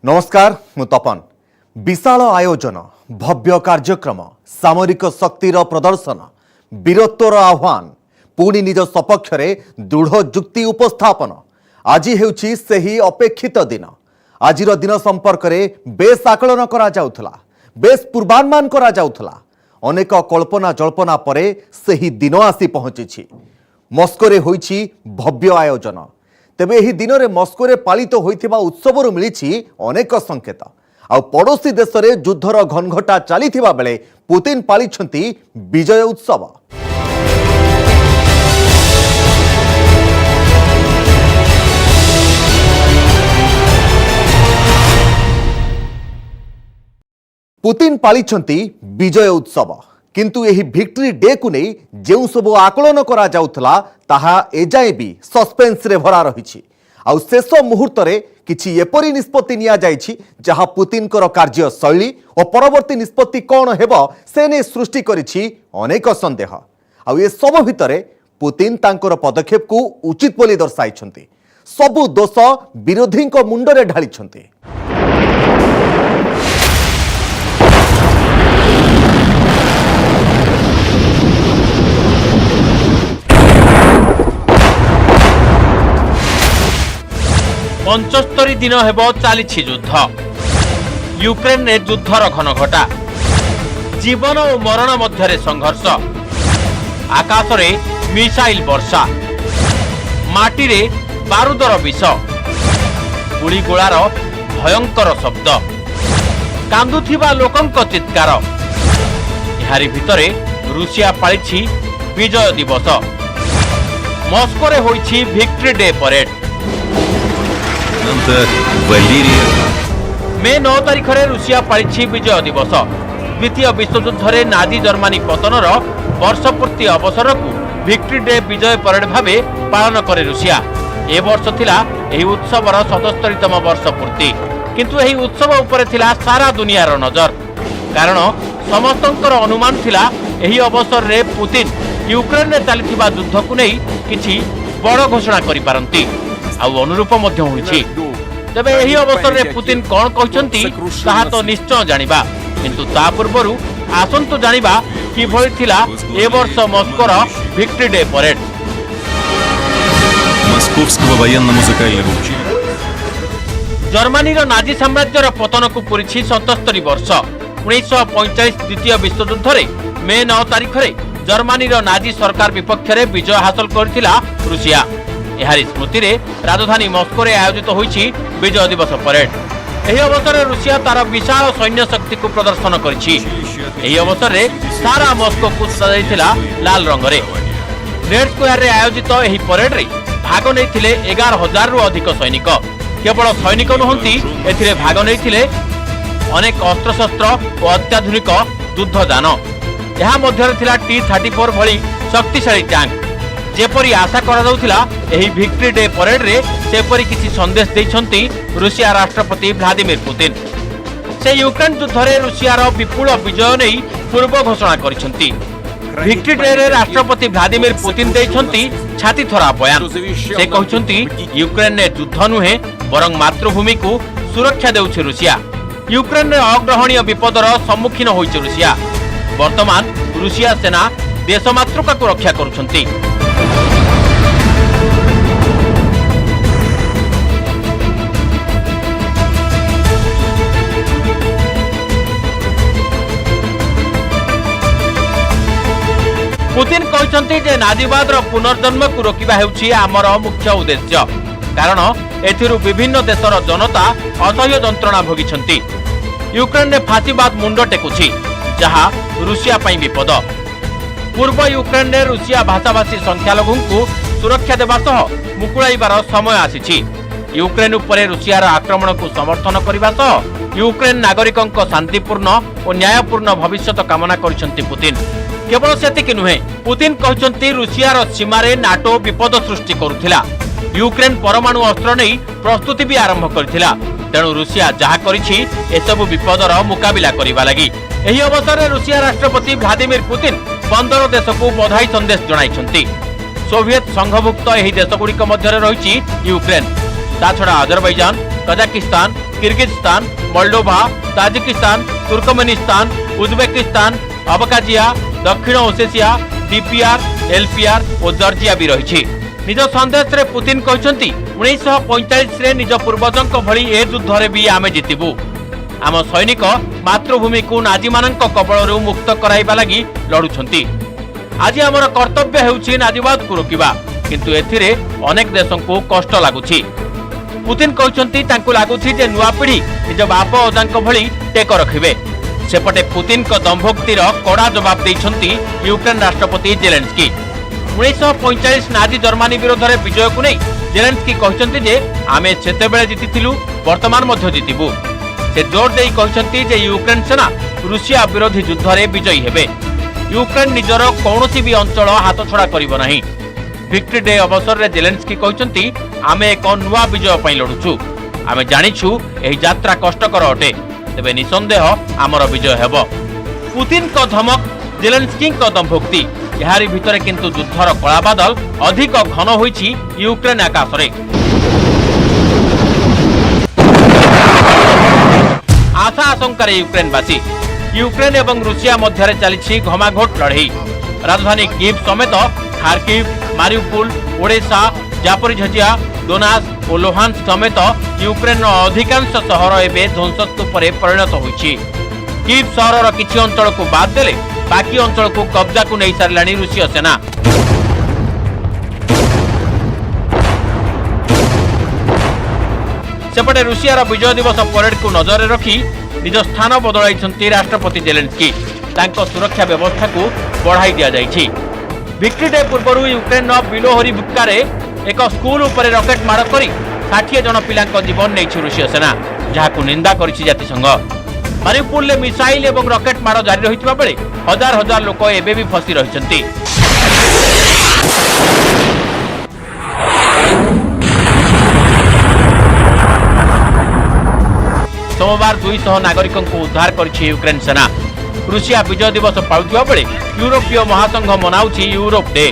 नमस्कार मु तपन। विशाल आयोजन, भव्य कार्यक्रम, सामरिक शक्तिर प्रदर्शन, वीरत्वर आह्वान, पुणी निज सपक्ष दृढ़ जुक्ति उपस्थापन। आज हेउछि सेही अपेक्षित दिन। आजिर दिन संपर्क में बेस आकलन करा जाउथला, बेस पूर्वानुमान करा जाउथला। अनेक कल्पना जल्पना परे सेही दिन आसी पहुंची। मस्कोरे होइछि भव्य आयोजन। तेबे एही दिन में मस्कोरे पालित होइथिबा उत्सवर मिलिछि अनेक संकेत। आ पड़ोशी देश में युद्धर घनघटा चलीथिबा बेले पुतिन पालिछंती विजय उत्सव। पुतिन पालिछंती विजय उत्सव, किंतु एही विक्ट्री डे को नहीं जो सब आकलन करा जाउथला ताहा एजाए भी सस्पेंस रे भरा रही। आउ शेष मुहूर्त रे किछि एपरी निष्पत्ति निया जाइछि जहा पुतिन कर कार्य शैली और परवर्ती निष्पत्ति कौन हेबो से ने सृष्टि करिछि अनेक संदेह। आउ ए सब भितरे पुतिन तांकर पदक्षेप को उचित बोली दर्शाइछंती। सबु दोष विरोधी को मुंडरे ढालिछंती। पंचस्तरी दिन हेब चली युद्ध। यूक्रेन ने युद्धर घनघटा, जीवन और मरण मध्य संघर्ष। आकाश रे मिसाइल वर्षा, माटी रे बारूदर विष, गुड़ीगोलार भयंकर शब्द, कांदुथिबा लोकंक चित्कार। एहारी भितरे रूसिया पालिछि विजय दिवस। मस्कोरे होइछि विक्ट्री डे परेड। मे 9 तारिख में रूसिया पालिछि विजय दिवस। द्वितीय विश्वयुद्ध रे नाजी जर्मनी पतनर वर्षपूर्ति अवसर को विक्ट्री डे विजय परेड भावे पालन करे रूसिया। ए वर्ष थिला एही उत्सवर 77तम वर्षपूर्ति। किंतु एही उत्सव उपरे थिला सारा दुनियार नजर, कारण समस्तंकर अनुमान थिला एही अवसर रे पुतिन यूक्रेन रे चलिथिबा युद्ध को नहीं किछि बड़ घोषणा करि पारंती। आउ अनुरूप मध्य होइछि। तबे एही अवसर रे पुतिन कोन कहचंती ताहा तो निश्चय जानिबा, किंतु ता पूर्वरु आसंतु जानिबा कि भଳି थिला ए वर्ष मस्कोर victory day parade. Московского военно-музыкального училища। Germany Nazi साम्राज्यर पतन को पूरी 77 वर्ष। 1945 द्वितीय विश्वयुद्ध रे मे 9 तारिख रे जर्मनी नाजी सरकार विपक्ष रे विजय हासिल करथिला रूसिया। एहारी स्मृति रे राजधानी मस्को रे आयोजित होइछि विजय दिवस परेड। एही अवसर रे रूसिया तार विशाल सैन्य शक्ति को प्रदर्शन करिछि। एही अवसर रे सारा मस्को को सजाइथिला लाल रंग रे। रेड स्क्वायर रे आयोजित एही परेड रे भाग नैथिले 11,000 रु अधिक सैनिक। केवल सैनिक नुहंती एथिरे भाग नैथिले अनेक अस्त्रशस्त्र और अत्याधुनिक युद्धजान। एहा मध्यरे थिला T-34 भली शक्तिशाली टैंक। जेपरी आशा करा जाउथिला एही विक्ट्री डे परेड रे सेपरी किछि संदेश दैछंती रूसिया राष्ट्रपति व्लादिमीर पुतिन। से यूक्रेन युद्ध रे रूसियार विपुल विजय नै पूर्व घोषणा करिसंती। विक्ट्री डे रे राष्ट्रपति व्लादिमीर पुतिन दैछंती छाती थरा बयान। से कहछंती यूक्रेन ने युद्ध नुहे बरं मातृभूमि को सुरक्षा देउछि रूसिया। यूक्रेन रे अग्रहणीय विपदर सम्मुखीन होइछि रूसिया। वर्तमान रूसिया सेना देशमातृका को रक्षा करुछंती। पुतिन कहते जे नाजीवाद पुनर्जन्म को रोकवा हेउछि आमर मुख्य उद्देश्य, कारण एथिरु विभिन्न देशर जनता असह्य जंत्रणा भोगिछंती। यूक्रेन ने फासीवाद मुंड टेकुछि, जहा रूसिया पई विपद। पूर्व यूक्रेन ने रूसिया भाषाभाषी संख्यालघु को सुरक्षा देवा सह मुकुळाइबार समय आसीछि। यूक्रेन उपरे रूसियार आक्रमण को समर्थन करबा सह यूक्रेन नागरिकों शांतिपूर्ण और न्यायपूर्ण भविष्यत कामना करिसंती पुतिन। केवल सेतिक नुहे, पुतिन कहचंती रूसियार सीमारे नाटो विपद सृष्टि करुथिला। यूक्रेन परमाणु अस्त्र नहीं प्रस्तुति भी आरंभ करथिला। तेणु रूसिया जहा करिछि एसबु विपदर मुकाबिला करिबा लागि। एही अवसर रे रूसिया राष्ट्रपति व्लादिमीर पुतिन 15 देश को बधाई संदेश जणाइछंती। सोवियत संघभुक्त एही देशगुड़िक मध्य रही यूक्रेन, ता छड़ा Azerbaijan, Kazakhstan, Kyrgyzstan, Moldova, Tajikistan, Turkmenistan, Uzbekistan, Abkhazia, दक्षिण ओसेसिया, डीपीआर, एलपीआर और जॉर्जिया भी रही। निज संदेश रे पुतिन कहते 1945 रे निज पूर्वजों भली ए युद्ध रे भी आमे जितिबू। आम सैनिक मातृभूमि को नाजी मानक कबलरू मुक्त कराइबा लगी लड़ुछंती। आज आमर कर्तव्य हेउछि नाजीवाद को रोकिबा, किंतु एथिरे अनेक देशों को कष्ट लागुछि। पुतिन कहते तांकु लागुछि जे नुआ पीढ़ी निज बाप अजांक भली टेक रखिबे। सेपटे पुतिन को दंभोक्तिर कड़ा जवाब देइछंती यूक्रेन राष्ट्रपति जेलेंस्की। 1945 नाजी जर्मनी विरोध में विजय को नहीं जेलेंस्की कहते जे आमे सेतेबेले जीतिथिलु, वर्तमान मध्य जीतिबु। से जोर देई कहते जे यूक्रेन सेना रूसिया विरोधी युद्ध में विजयी हेबे। यूक्रेन निजर कौनसी भी अंचल हाथछड़ा करिबो नाही। विक्ट्री डे अवसर में जेलेंस्की कहते आमे एक नुआ विजय पई लड़ुछु। आमे जानिछु एही यात्रा कष्टकर अटे, तेबे निसंदेह आमर विजय हेबो। पुतिन को धमक, जेलेंस्की को दंभोक्ति, यारी भितरे किंतु युद्धर कला बादल अधिक घन होइछि यूक्रेन आकाश रे। आशा आशंकार यूक्रेनवासी। यूक्रेन एवं रूसिया मध्य चली घमाघोट लड़ई। राजधानी कीव समेत खार्किव, मारिउपोल, ओडेसा, जापोरिझिया, दोनास और लुहान्स्क समेत यूक्रेन अधिकांश सहर एवं ध्वंसस्तूप परिणत होइछि। कीव सहर किछि अंचल को बाद देले बाकी अंचल को कब्जा को नहीं सारिलानी रूसीय सेना। सेपटे रूसियार विजय दिवस परेड को नजर रखी निज स्थान बदलाई राष्ट्रपति जेलेंस्की। तांको सुरक्षा व्यवस्था को बढ़ाई दिया जाइछि। विक्ट्री डे पूर्व यूक्रेन बिलोहरी बुक्कारे एक स्कूल उपर रॉकेट माड़ कर 60 जन पिलांको जीवन नहीं रूसीय सेना, जहां निंदा करिछि जातिसंघ। मारिउपोल मिसाइल एवं रॉकेट माड़ जारी रहितबा बेले हजार हजार लोक एबे भी फसी रहिसंती। सोमवार 200 नागरिकों को उद्धार करिछि यूक्रेन सेना। रूसिया विजय दिवस पालुवा बेले यूरोपीय महासंघ मनाउछि यूरोप डे।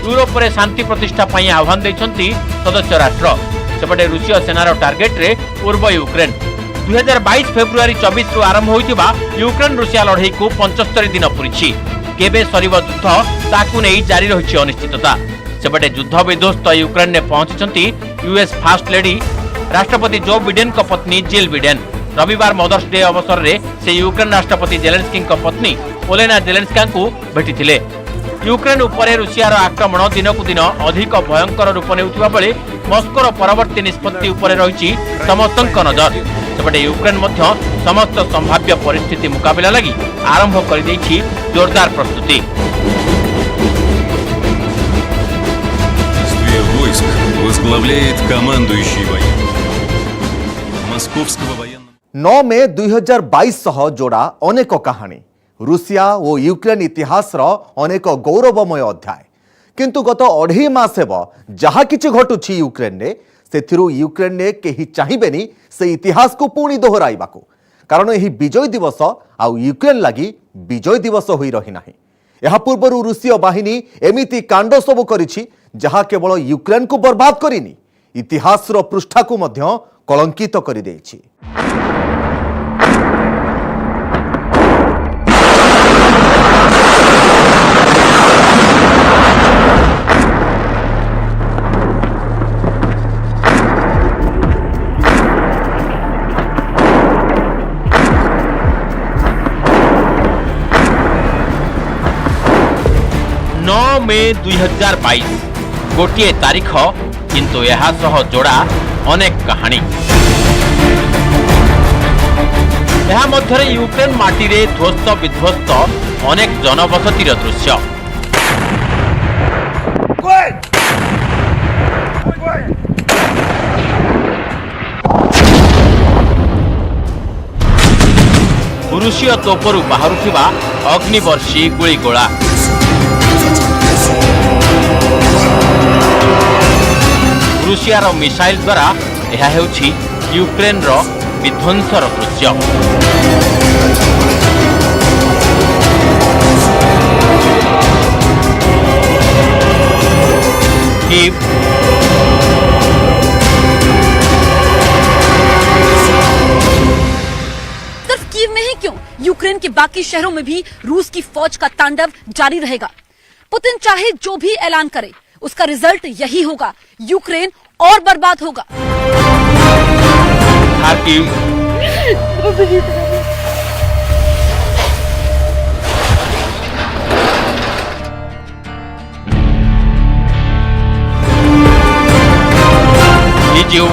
यूरोप रे शांति प्रतिष्ठा पई आह्वान दैछंती सदस्य राष्ट्र। सेपटे रूसीय सेनार टार्गेट रे पूर्व यूक्रेन। 2022 फेब्रुआरी 24 रु आरंभ होइतिबा यूक्रेन रूसिया लड़ाई को 75 दिन पुरिछि। केबे सरिब युद्ध ताकू नै जारी रहिछि अनिश्चितता। सेपटे युद्ध विध्वस्त यूक्रेन ने पहुंचीछंती यूएस फर्स्ट लेडी राष्ट्रपति जो बिडेन को पत्नी जिल बिडेन। रविवार मदर्स डे अवसर रे से यूक्रेन राष्ट्रपति जेलेंस्की को पत्नी ओलेना जेलेंस्का को भेटिथिले। यूक्रेन उपरे रूसियार आक्रमण दिन को दिन अधिक भयंकर रूप नेउथिबा बेले मस्कोर परवर्ती निष्पत्ति उपरे रहिछि समस्तक नजर। सेपटे यूक्रेन मध्य समस्त संभाव्य परिस्थिति मुकाबला लगी आरंभ कर दैछि जोरदार प्रस्तुति। Войск возглавляет командующий военным Московского военного 9 मे 2022 सह जोड़ा अनेक कहानी रूसिया और यूक्रेन इतिहास अनेक गौरवमय अध्याय। किंतु गत 2.5 मास हेब जहा किछि घटुछि यूक्रेन ने सेथिरु यूक्रेन ने केही चाहिबेनी से इतिहास को पुणी दोहराइबाकू। कारण यही विजय दिवस आउ यूक्रेन लगी विजय दिवस होई रही नाही। यहा पूर्वरु रूसीय बाहिनी एमिति कांड सब करिछि जहा केवल यूक्रेन को बर्बाद करिनी, इतिहास रो पृष्ठा को मध्य कलंकित करि दैछि। मे 2022 गोटे तारीख, किंतु यह सह जोड़ा अनेक कहानी। यह मध्य यूक्रेन माटी रे ध्वस्त विध्वस्त अनेक जनबसतिर दृश्य। रूसीय तोपरू बाहरुथिबा अग्निवर्षी गुळीगोळा। रूसियार मिसाइल द्वारा यह हेउछि यूक्रेन रो विध्वंसर दृश्य। कीव, यूक्रेन के बाकी शहरों में भी रूस की फौज का तांडव जारी रहेगा। पुतिन चाहे जो भी ऐलान करे, उसका रिजल्ट यही होगा, यूक्रेन और बर्बाद होगा। खार्किव, लीजियो,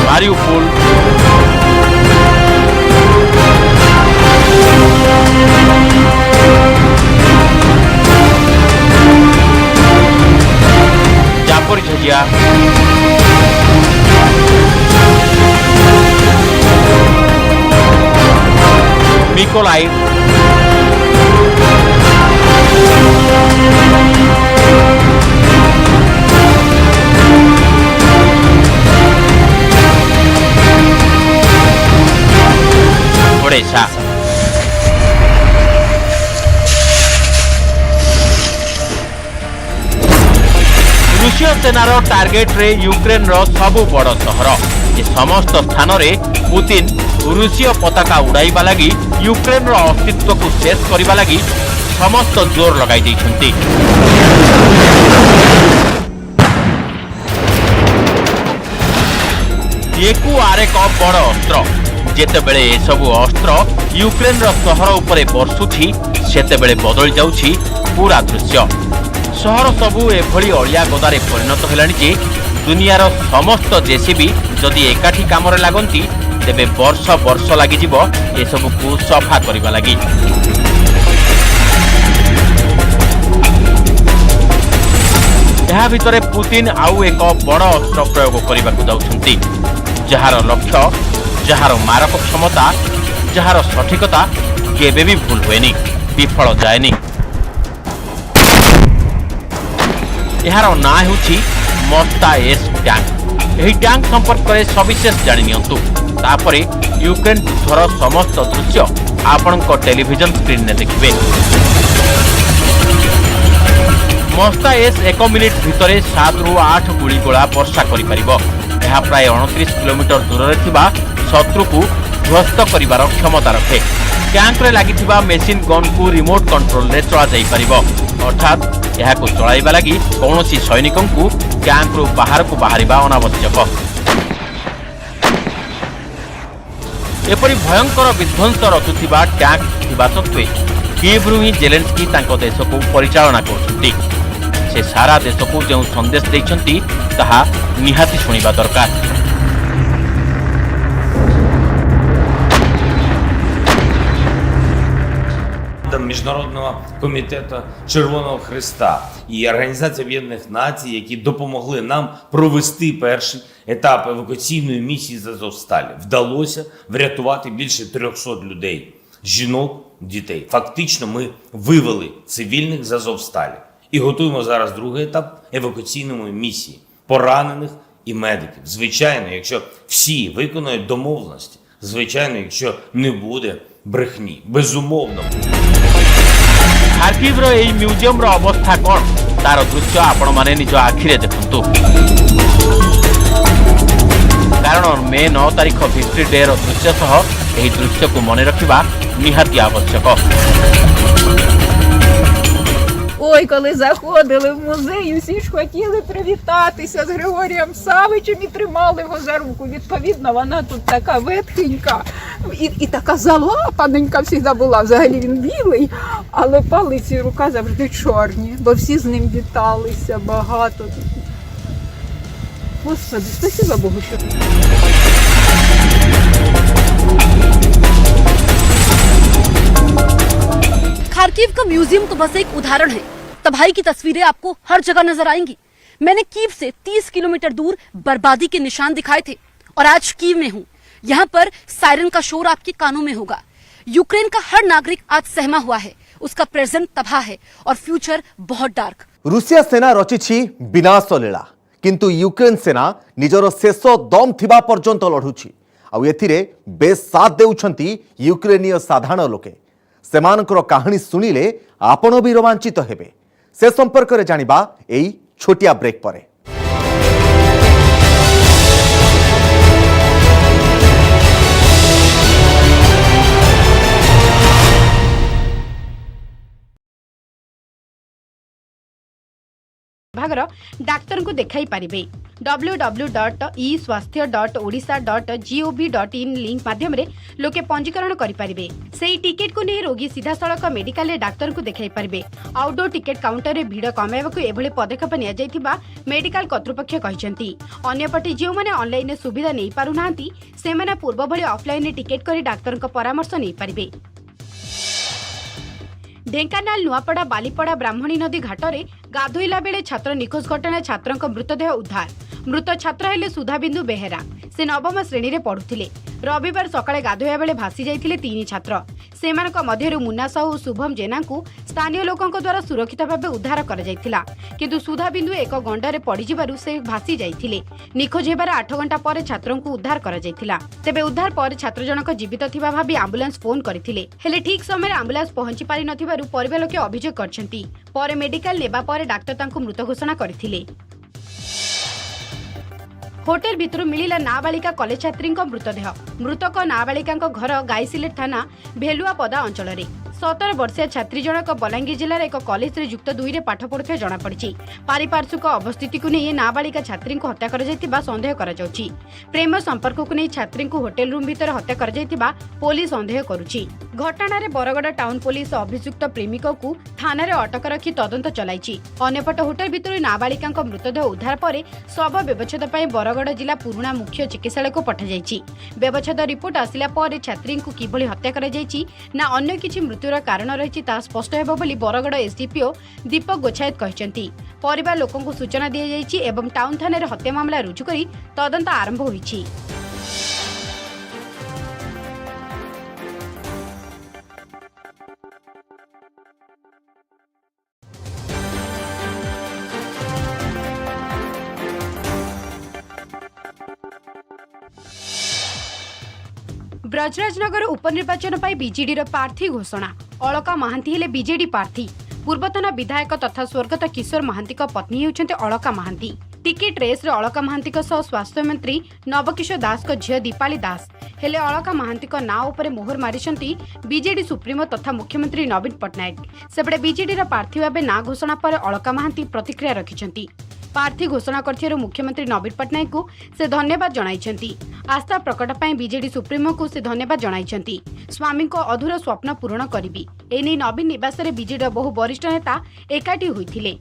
मारिउपोल, जापोरिझिया, मिकोलाइव, ओडेसा। रूसीय सेनार टार्गेट रे यूक्रेन रो सबु बड़ सहर। ए समस्त स्थान रे पुतिन रूसीय पताका उड़ाइबा लगी यूक्रेन रो अस्तित्व को शेष करबा लगी समस्त जोर लगाई दैछंती। एकु आरेक बड़ अस्त्र। जेतेबेले ए सबु अस्त्र यूक्रेन रो सहर उपरे बर्षुछि, सेतेबेले बदल जाउछि पूरा दृश्य। सहर सबु एभली अलिया गदारे परिणत हेलानि जे दुनियार समस्त जेसीबी जदि एकाठी कामरे लागंती तेबे वर्ष वर्ष लागि जिवो ए सबु को सफा करिबा लागि। ଏହା ଭିତରେ ପୁତିନ ଆଉ ଏକ ବଡ଼ ଅସ୍ତ୍ର ପ୍ରୟୋଗ କରିବାକୁ ଯାଉଛନ୍ତି, ଯାହାର ଲକ୍ଷ୍ୟ, ଯାହାର ମାରକ କ୍ଷମତା, ଯାହାର ସଠିକତା କେବେ ବି ଭୁଲ ହୁଏନି, ବିଫଳ ଯାଏନି। ଏହାର ନାଁ ହେଉଛି ମସ୍ତା ଏସ୍ ଟ୍ୟାଙ୍କ। ଏହି ଟ୍ୟାଙ୍କ ସମ୍ପର୍କରେ ସବିଶେଷ ଜାଣି ନିଅନ୍ତୁ। ତାପରେ ୟୁକ୍ରେନ ଯୁଦ୍ଧର ସମସ୍ତ ଦୃଶ୍ୟ ଆପଣଙ୍କ ଟେଲିଭିଜନ ସ୍କ୍ରିନରେ ଦେଖିବେ। ମସ୍ତା ଏସ୍ 1 ମିନିଟ୍ ଭିତରେ 7 ରୁ 8 ଗୁଳିଗୋଳା ବର୍ଷା କରିପାରିବ। ଏହା ପ୍ରାୟ 29 କିଲୋମିଟର ଦୂରରେ ଥିବା ଶତ୍ରୁକୁ ଧ୍ୱସ୍ତ କରିବାର କ୍ଷମତା ରଖେ। ट्यांक्रे लगी मेसीन गन को रिमोट कंट्रोल रे चला जाई परिबो, अर्थात यहाको चलाइबा लगी कौनसी सैनिकों को ट्यांक रु बाहर को बाहरिबा अनावश्यक। एपरी भयंकर विध्वंस रचुथिबा ट्यांक थिबा सत्वे कीव्रु ही जेलेंस्की तांको देश को परिचालना करछंती। से सारा देश को जो संदेश देछंती ताहा निहाती सुनिबा दरकार। Міжнародного комітету Червоного Хреста і Організації Об'єднаних Націй, які допомогли нам провести перший етап евакуаційної місії з Азовсталі. Вдалося врятувати більше 300 людей, жінок, дітей. Фактично ми вивели цивільних з Азовсталі і готуємо зараз другий етап евакуаційної місії поранених і медиків. Звичайно, якщо всі виконують домовленості, звичайно, якщо не буде брехні, безумовно. खार्किव म्यूजियम अवस्था कौन तार दृश्य आपण माने निज आखिरे देखंतु, कारण मे 9 तारिख हिस्ट्री डे दृश्य सह यही दृश्य को मन रखा निहाती आवश्यक। Ой, коли заходили в музей, усі ж хотіли привітатися з Григорієм Савичем і тримали його за руку. Відповідно, вона тут така ветхенька і така залапаненька завжди була. Взагалі він білий, але палець і рука завжди чорні, бо всі з ним віталися багато. Господи, спасибо Богу, що... खार्किव का म्यूजियम तो बस एक उदाहरण है। तबाही की तस्वीरें आपको हर जगह नजर आएंगी। मैंने कीव से 30 किलोमीटर दूर बर्बादी के निशान दिखाए थे और आज कीव में हूँ। यहाँ पर सायरन का शोर आपके कानों में होगा। यूक्रेन का हर नागरिक आज सहमा हुआ है, उसका प्रेजेंट तबाह है और फ्यूचर बहुत डार्क। रूसिया सेना रचिछि विनाश लीला, किंतु यूक्रेन सेना निजर शेष दम थिबा पर्यंत लढुछि। आउ एथिरे बेस साथ देउछंती यूक्रेनीय साधारण लोके। सेमानकर कहानी सुनिले आपण भी रोमांचित हेबे। से संपर्क रे जानिबा एई छोटिया ब्रेक परे। विभाग डाक्तर को देखाई पारिबे। www.eswasthya.odisha.gov.in लिंक माध्यम रे लोके पंजीकरण करि पारिबे। सेही टिकेट को नहीं रोगी सीधा सड़क मेडिकल रे डाक्तर को देखाई पारिबे। आउटडोर टिकेट काउंटर रे भीड़ कमाइबाकू एभली पदक्षेप निया जायथिबा मेडिकल कर्तृपक्ष कहिसेंती। अन्यपटे जो माने ऑनलाइन सुविधा नहीं पारु नांती सेमाने पूर्व भली ऑफलाइन टिकेट करी डाक्तर को परामर्श नहीं पारिबे। ढेंकानाल नुआपड़ा बालीपड़ा ब्राह्मणी नदी घाटरे गाधोइला बेले छात्र निखोज घटना छात्रक मृतदेह उद्धार। मृत छात्र हेले सुधाबिंदु बेहेरा। से नवम श्रेणी रे पढ़ुथिले। रविवार सकाळे गाधोया बेले भासी जाइथिले 3 छात्र। सेमानक मध्यरु मुन्ना साहू शुभम जेना को स्थानीय लोकंक द्वारा सुरक्षित भाबे उद्धार करा जाइथिला, किंतु सुधाबिंदु एक गंडारे पड़ी जिबारु से भासी जाइथिले। निखोज हेबार 8 घंटा पर छात्रंकु उद्धार करा जाइथिला। तेबे उद्धार पर छात्र जनक जीवित थिबा भाबी एम्बुलेंस फोन करथिले, हेले ठीक समय एम्बुलेंस पहुंची पारि नथिबारु परिवार लोके अभियोग करछंती। पर मेडिकल लेबा पर डाक्टर तांकु मृत घोषणा करथिले। होटेल भितर मिलिला नाबालिका कॉलेज छात्री मृतदेह। मृतक नाबालिका घर गाईसिलेट थाना भेलुआपदा अंचल। 17 वर्षीय छात्री जनक बलांगीर जिलार एक कॉलेज रे युक्त 2 रे पाठ पढ़ुଥିବା जणा पड़िछि। पारिपार्श्विक अवस्थिति को नहीं नाबालिका छात्री को हत्या कर जाइतिबा संदेह करा जाउछि। प्रेम संपर्क को नहीं छात्री को होटेल रूम भीतर हत्या कर जाइतिबा पुलिस संदेह करुछि। घटना रे बरगड़ टाउन पुलिस अभियुक्त प्रेमिक को थाना रे अटक रखी तदंत चलाइछि। अन्यपट होटेल भीतर नाबालिका मृतदेह उद्धार पर शव व्यवच्छेद पई बरगड़ जिला पुराणा मुख्य चिकित्सालय को पठा जाइछि। व्यवच्छेद रिपोर्ट आसिला पर छात्री को किभली हत्या करा जाइछि ना अन्य किछि मृत्युर कारण रहिछि ता स्पष्ट हेबो बोली बरगड़ एसडीपीओ दीपक गोछायत कहिसेंती। परिवार लोकन को सूचना दिया जाइछि एवं टाउन थाना रे हत्या मामला रुजु करी तदंत आरंभ होइछि। ब्रजराजनगर उपनिर्वाचन पर बीजेडी प्रार्थी घोषणा। अलका महांती हेले बीजेडी प्रार्थी। पूर्वतन विधायक तथा स्वर्गत किशोर महांती पत्नी होउछन्ते अलका महांती। टिकेट रेस रे अलका महांती स्वास्थ्य मंत्री नवकिशोर दास को झियो दीपाली दास हेले अलका महांती नाँ उपर मोहर मारिछन्ती बीजेडी सुप्रीमो तथा मुख्यमंत्री नवीन पट्टनायक। सेपटे बीजेडी प्रार्थी भाव नाँ घोषणा पर अलका महांती प्रतिक्रिया रखिछन्ती। प्रार्थी घोषणा करथिबारु मुख्यमंत्री नवीन पट्टनायक को से धन्यवाद जणाइछन्ती। आस्था प्रकट पाई बीजेडी सुप्रीमो को से धन्यवाद जणाइछन्ती। स्वामी को अधूर स्वप्न पूरण करिबी एने नवीन निवास रे बीजेडी बहु वरिष्ठ नेता एकाठी होइथिले।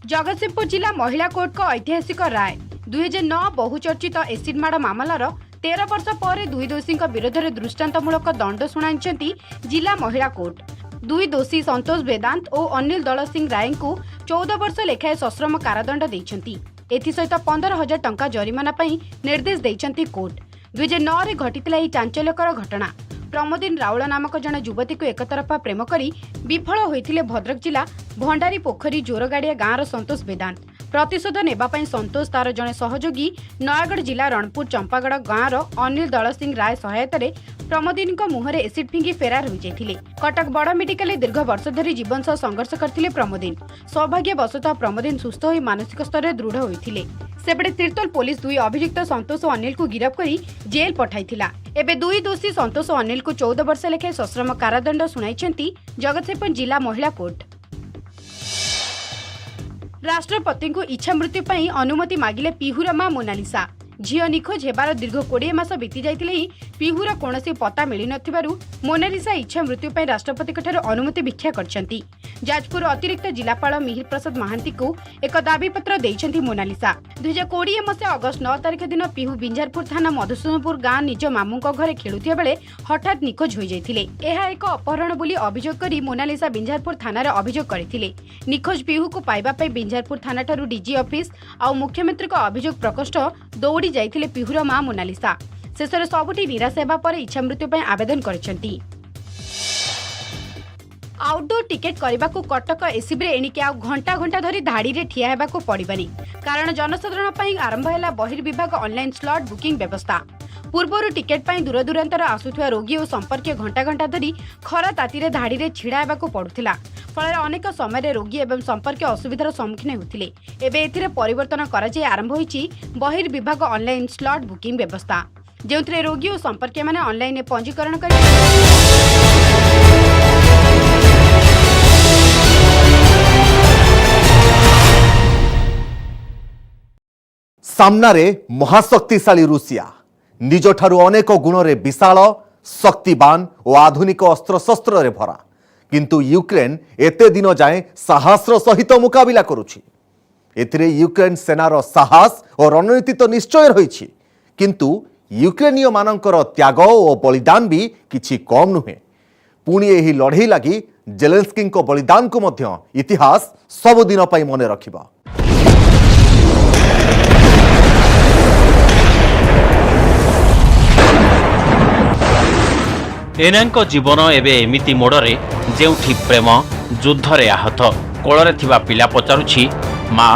जगतसिंहपुर जिला महिला कोर्ट को ऐतिहासिक राय। 2009 बहुचर्चित एसिड माड़ मामलार 13 वर्ष पर 2 दोषी विरोध में दृष्टांतमूलक दंड शुणाइछन्ती जिला महिला कोर्ट। 2 दोषी संतोष बेदांत और अनिल दल सिंह राय को 14 वर्ष लेखाएं सश्रम कारादंड देइछन्ती। एथिसहित 15,000 टंका जरिमाना पई निर्देश देइछन्ती कोर्ट। 2009 रे घटितला एही चांचल्यकर घटना। प्रमोदिन राउल नामक जने युवती को एकतरफा प्रेम करी विफल होइथिले भद्रक जिला भंडारी पोखरी जोरगाड़िया गाँव संतोष बेदांत। प्रतिशोध नेबा पई संतोष तार जने सहयोगी नयागढ़ जिला रणपुर चंपागढ़ गाँव अनिल दल सिंह राय सहायता प्रमोदिन मुहरे एसिड फिंगी फेरार हो जाइथिले। कटक बड़ मेडिकल दीर्घ वर्ष धरी जीवन सह संघर्ष करथिले प्रमोदिन। सौभाग्यवशतः प्रमोदिन सुस्थ होई मानसिक स्तर रे दृढ़ होइथिले। सेपटे तीर्तोल पुलिस 2 अभियुक्त संतोष और अनिल को गिरफ्त करी जेल पठाइथिला। एबे 2 दोषी संतोष और अनिल को 14 वर्ष लेखाएं सश्रम कारादंड शुणाइछन्ती जगतसिंहपुर जिला महिला कोर्ट। राष्ट्रपति को इच्छा मृत्यु पई अनुमति मागिले पिहुर मां मोनालिसा। झियो निखोज हेबार दीर्घ 20 मास बीती जाइतिले ही पिहुर कोनोसी पता मिली नथिबारु मोनालिसा इच्छा मृत्यु पई राष्ट्रपति ठारो अनुमति भिक्षा करछन्ती। जाजपुर अतिरिक्त जिलापाल मिहिर प्रसाद महांती को एक दाबी पत्र देइछन्ती मोनालिसा। 2020 मसीहा अगस्त 9 तारिख दिन पिहु बिंजारपुर थाना मधुसूदनपुर गाँ निज मामूंक घरे खेलुथिया बेले हठात निखोज होई जाइथिले। एहा एक अपहरण बोली अभियोग करी मोनालिसा बिंजारपुर थाना रे अभियोग करथिले। निखोज पिहु को पाइबा पई बिंजारपुर थाना ठारू डीजी ऑफिस आ मुख्यमंत्री को अभियोग प्रकोष्ठ दौड़ी जाइथिले पिहुर मां मोनालिसा। शेषरे सबुठी निराश हेबा पर इच्छा मृत्यु पई आवेदन करछन्ती। आउटडोर टिकेट करने को कटक एसीबी एणिके आ घंटा घंटा धरी धाड़ी रे ठिया हेबा को पड़िबानी, कारण जनसाधारण पई आरंभ हैला बहिर्विभाग ऑनलाइन स्लॉट बुकिंग व्यवस्था। पूर्वरु टिकेट पई दूर दूरांतर आसुथुवा रोगी और संपर्क घंटा घंटा धरी खरा ताती रे धाड़ी रे छिड़ा हेबा को पड़ुथिला। फल अनेक समय रोगी एवं संपर्क असुविधार सम्मुखीन होतिले। एबे एथिरे परिवर्तन करा जाय आरंभ होईची बहिर्विभाग ऑनलाइन स्लॉट बुकिंग व्यवस्था, जेउथिरे रोगी और संपर्क माने ऑनलाइन पंजीकरण करि सामनारे महाशक्तिशाली रुषिया निजठारु अनेक गुणरे विशाल शक्तिवान और आधुनिक अस्त्रशस्त्र रे भरा किंतु यूक्रेन एते दिन जाए साहसर सहित मुकाबिला करुछि। एथिरे यूक्रेन सेनार साहस और रणनीति तो निश्चय रही किंतु यूक्रेनीय मानकर त्याग और बलिदान भी किछि कम नुहे। पुणी एही लड़ाई लगी जेलेंस्की बलिदान को मध्य इतिहास सबुदिन पई मने रखिबा। एनाଙ୍କ जीवन एबे एमिति मोड़रे जेउठी प्रेम युद्धरे आहत कोଳରେ थिबा पिला पचारुछि माँ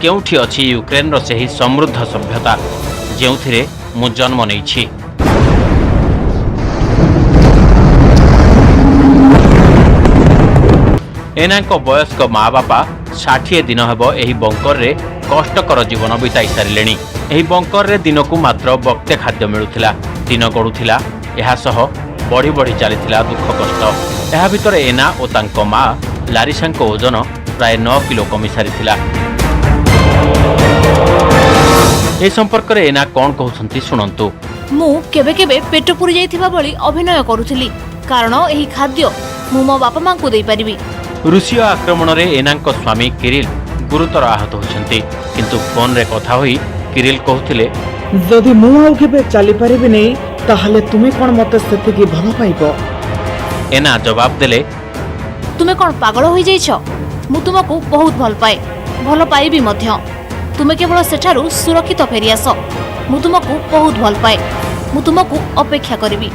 केउठी अछि यूक्रेन रो सेही समृद्ध सभ्यता जेउथिरे मु जन्म नेछि। एनाଙ୍କ वयस्क माँ बापा 60 दिन हेब एही बंकर रे कष्टकर जीवन बिताई सारिलेनी। एही बंकर रे दिन को मात्र बक्ते खाद्य मिलुथिला दिन गडुथिला एहा सह बढ़ी बढ़ी चलीथिला दुख कष्ट। एहा भितर एना और तांको माँ लारिसांक ओजन प्राय 9 किलो कमी सारिथिला। ए संपर्क रे एना कोन कहउछंती सुनंतु। मु केबे केबे पेट पुरी जाइथिबा बळी अभिनय करूथिली कारण एही खाद्य मु मो बापा मां को देई परिबी। रूसिया आक्रमण रे एनांक स्वामी किरिल गुरुतर आहत होछंती किंतु फोन रे कथा होई किरिल कहउथिले जदि मु आउ केबे चली परिबि नै ताहले तुमे कोन मते सेतिकी भलो पाइबो। एना जवाब देले तुमे कोन पागल होई जाइछ मु तुमको बहुत भल पाए भलो पाइबी मध्य तुमे केवल सेठारु सुरक्षित फेरी आस मु तुमको बहुत भल पाए मु तुमको अपेक्षा करिबी।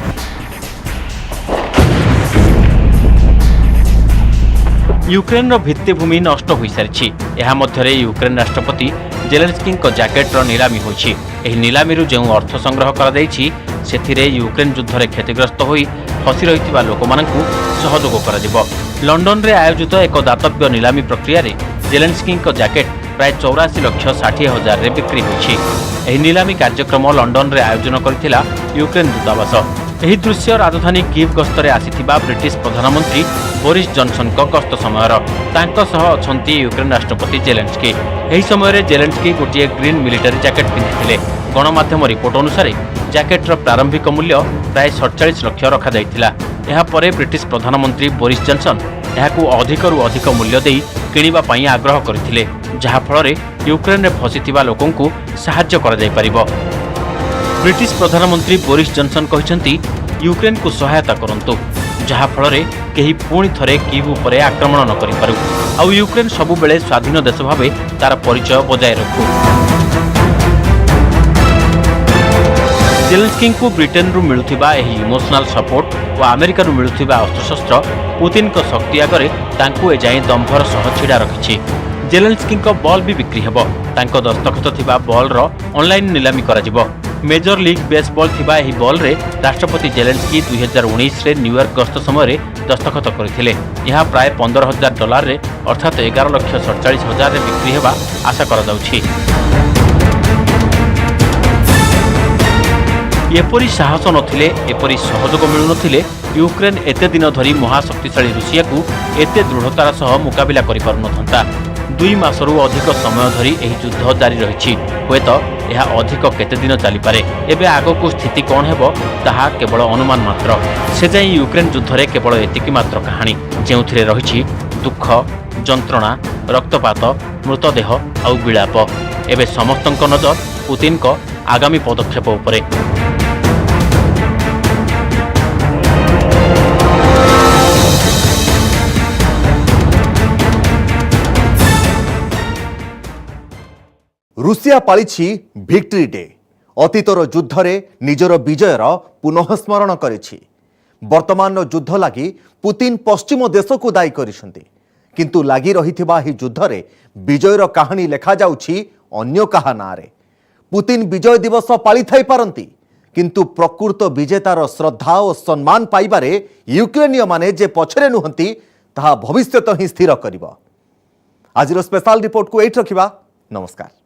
यूक्रेन रो भित्तिभूमि नष्ट होई सारिछि। एहा मध्यरे यूक्रेन राष्ट्रपति जेलेंस्की जैकेट रो नीलामी होइछि। एही नीलामीरु जेउ अर्थ संग्रह करा दैछि सेथिरे यूक्रेन युद्धरे क्षतिग्रस्त होई फसी रहितिबा लोकमानंकु सहयोग करा जिवो। लंडन रे आयोजित एक दातव्य नीलामी प्रक्रिया रे जेलेंस्की जैकेट प्राय 84,60,000 रे बिक्री होइछि। एही नीलामी कार्यक्रम लंडन रे आयोजन करथिला यूक्रेन दूतावास। एही दृश्य राजधानी कीव गस्तरे आसीथिबा ब्रिटिश प्रधानमंत्री बोरिस जॉनसन को गस्त समयर तांको सह अछंती यूक्रेन राष्ट्रपति जेलेंस्की। एही समय जेलेंस्की गोटे ग्रीन मिलिटरी जैकेट पिंधिथिले। गणमाध्यम रिपोर्ट अनुसार जैकेटर प्रारंभिक मूल्य प्राय 47 लाख रखा जाइथिला। एहा परे ब्रिटिश प्रधानमंत्री बोरिस जॉनसन एहाकू अधिकरू अधिक मूल्य देई किनिबा पई आग्रह करथिले जहा फଳରେ यूक्रेन रे फसिथिबा लोकंकू सहाय्य करा जाय परिबो। ब्रिटिश प्रधानमंत्री बोरिस जॉनसन कहते यूक्रेन को सहायता करंतु जहा फଳରେ केही पुणी थरे कीव उपरे आक्रमण न करि पारु आउ यूक्रेन सबु बेले स्वाधीन देश भाबे तार परिचय बजाय रखु। जेलेंस्की को ब्रिटेन रु मिलुथिबा एही इमोशनल सपोर्ट और अमेरिका रु मिलुथिबा अस्त्रशस्त्र पुतिन को शक्ति आगरे तांकू ए जाई दंभर सह छिड़ा रखिछि। जेलेंस्की बॉल भी बिक्री हेबो। तांको दस्तखत थिबा बॉल रो ऑनलाइन नीलामी करा जिवो। मेजर लीग बेसबॉल थिबा एही बॉल रे राष्ट्रपति जेलेंस्की 2019 रे न्यूयॉर्क गस्त समय रे दस्तखत करथिले। यह प्राय $15,000 रे अर्थात 11,47,000 रे बिक्री हेबा आशा करा जाउछि। एपरी साहस नथिले एपरी सहयोग मिलु नथिले यूक्रेन एते दिन धरी महाशक्तिशाली रुषिया को एते दृढ़तार सह मुकाबिला करि पारु नथंता। 2 मासरू अधिक समय धरी एही युद्ध जारी रहिछि। होयत यह अधिक केते दिन चली पारे। एबे आगको स्थिति कोन हेबो ताहा केवल अनुमान मात्र। से जाई यूक्रेन युद्धरे केवल एतिकी मात्र कहानी जेउथिरे रहिछि दुख जंत्रणा रक्तपात मृतदेह आउ विलाप। एबे समस्तक नजर पुतिन को आगामी पदक्षेप उपरे। रुषिया पालिछि विक्ट्री डे। अतीतर युद्धरे निजर विजयर पुनः स्मरण करिछि। वर्तमान युद्ध लागि पुतिन पश्चिम देश को दायी करिसंती किंतु लागि रहिथिबा ही युद्धरे विजयर कहानी लेखा जाउछि अन्य काहा नारे। पुतिन विजय दिवस पाली थाई पारंती किंतु प्रकृत विजेतार श्रद्धा और सम्मान पाइबारे यूक्रेनीय माने जे पछरे नुहंती ताहा भविष्यत ही स्थिर करिबो। आजिर स्पेशल रिपोर्ट को एठ रखिबा। नमस्कार।